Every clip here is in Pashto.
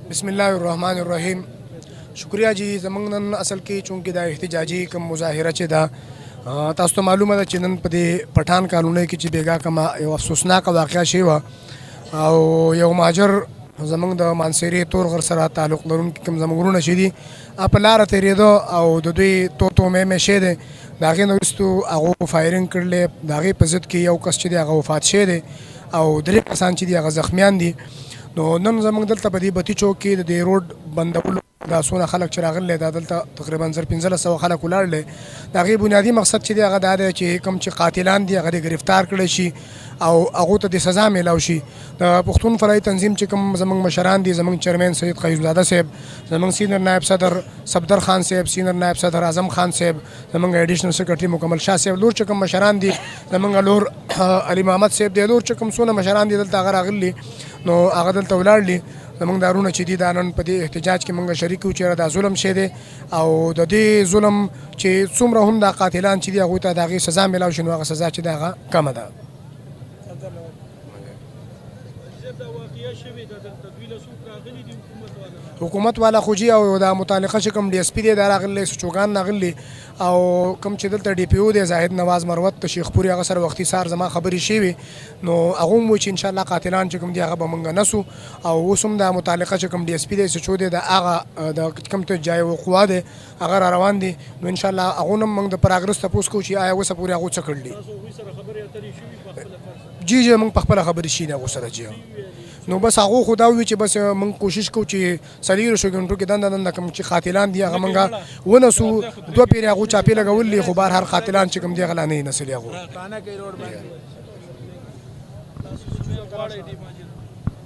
बिस्मिल्लाह الرحمن الرحیم شکریہ جی زمونږ نن اصل کې چونکې دا احتجاجي کوم مظاهره چې دا تاسو ته معلومه ده چې نن په دې پټان کالونۍ کې چې بیګا کومه یو افسوسناکه واقعه شوې وه او یو مهاجر زمونږ د مانسیرې تورغر سره تعلق لرونکي کوم زمونږ وروڼه چې دي په لاره تېرېده او د دوی توتو مې شی دی د هغې نه وروستو هغو فایرنګ کړلی د هغې په ضد کې یو کس چې دی هغه وفات شوی دی او درې کسان چې دي هغه زخمیان دي. نو نن زمونږ دلته په دې بتي چوک کې د دې روډ بندولو دا څونه خلک چې راغلي دا دلته تقریبا 1500 خلک ولاړل. د هغې بنیادي مقصد چې دی هغه دا دی چې کوم چې قاتلان دي هغه گرفتار کړی شي او هغو ته د سزا میلاو شي. د پښتون فلاحي تنظیم چې کوم زمونږ مشران دي زمونږ چیرمین سید قیوم زاده صاحب، زمونږ سینر نائب صدر صفدر خان صاحب، سینر نائب صدر اعظم خان صاحب، زمونږ ایډیشنل سیکرټري مکمل شاه صاحب، لور چې کوم مشران دي زمونږ لور علي محمد صاحب دی، لور چې کوم څونه مشران دي دلته هغه راغلي نو هغه دلته ولاړلي. زمونږ دارونه چې دي دا نن په دې احتجاج کې مونږ شریک یو چېرې دا ظلم شی دی او د دې ظلم چې څومره هم دا قاتلان چې دي هغوی ته د هغې سزا میلاو شي نو هغه سزا چې دی هغه کمه ده. حکومت والا خو جي او دا متعلقه چې کوم ډي اس پي دی دا راغلی سچوګان راغلي او کوم چې دلته ډي پي او دی زاهد نواز مروت د شیخ پوري هغه سره وختي سهار زما خبرې شوې نو هغه هم وایي چې انشاءالله قاتلان چې کوم دي هغه به موږ نسو او اوس هم دا متعلقه چې کوم ډي اس پي دی سچو دی د هغه د کوم ته جای وقوع دی هغه را روان دي نو انشاءالله هغو نه موږ د پراګرس تپوس کوو چې آیا اوسه پورې هغو څه کړلي. جی جی موږ په خپله خبرې شي دي هغو سره جی نو بس هغو خو دا وي چې بس موږ کوشش کوو چې څلېرو شګنټو کې دنده کوم چې قاتلان دي هغه موږ ونسو. دوه پیرې هغو چاپې لګولي خو بهر هر قاتلان چې کوم دي هغه لا نه یې نسلي هغو.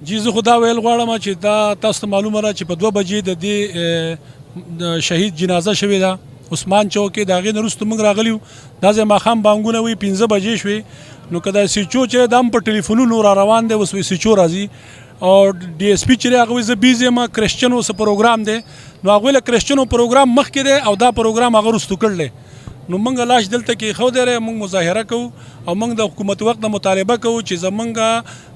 جی زه خو دا ویل غواړم چې دا تاسو ته معلومه ده چې په 2 بجې د دې شهید جنازه شوې ده عثمان چوک کې. د هغې نه وروسته موږ راغلي وو دا ځای ماښام بانګونه وي 15 بجې شوې نو که دا سیچو چې دا هم په ټلیفونونو را روان دی اوس سیچو راځي او ډي اس پي چې دی هغه وایي زه بیزی یم کرسچنو څه پروګرام دی نو هغوی له کرسچنو پروګرام مخکې دی او دا پروګرام هغه وروستو کړلی نو موږ لاش دلته کې ایښودی دی موږ مظاهره کوو او موږ د حکومت وخت نه مطالبه کوو چې زموږ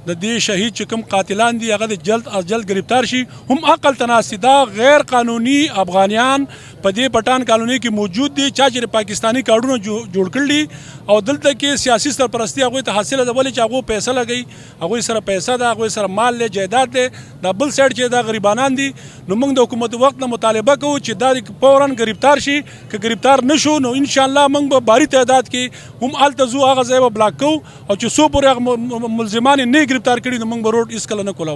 د دې شهید چې کوم قاتلان دي هغه د جلد از جلد گرفتار شي. هم عقل ته ناست دي دا غیر قانوني افغانیان په دې پټان کالونۍ کې موجود دي چا چې پاکستاني کارډونه جوړ کړي او دلته کې سیاسي سرپرستي هغوی ته حاصله ده ولې چې هغو پیسه لګوي هغوی سره پیسه ده هغوی سره مال دی جایداد دی. دا بل سایډ چې دا غریبانان دي نو موږ د حکومت وخت نه مطالبه کوو چې دا فورا گرفتار شي. که گرفتار نشو نو انشاءالله موږ به باري تعداد کې هم هلته ځو هغه ځای به بلاک کوو او چې څو پورې هغه ملزمان یې نه ګرفتار کړي نو موږ به روډ هېڅکله نه کولاو.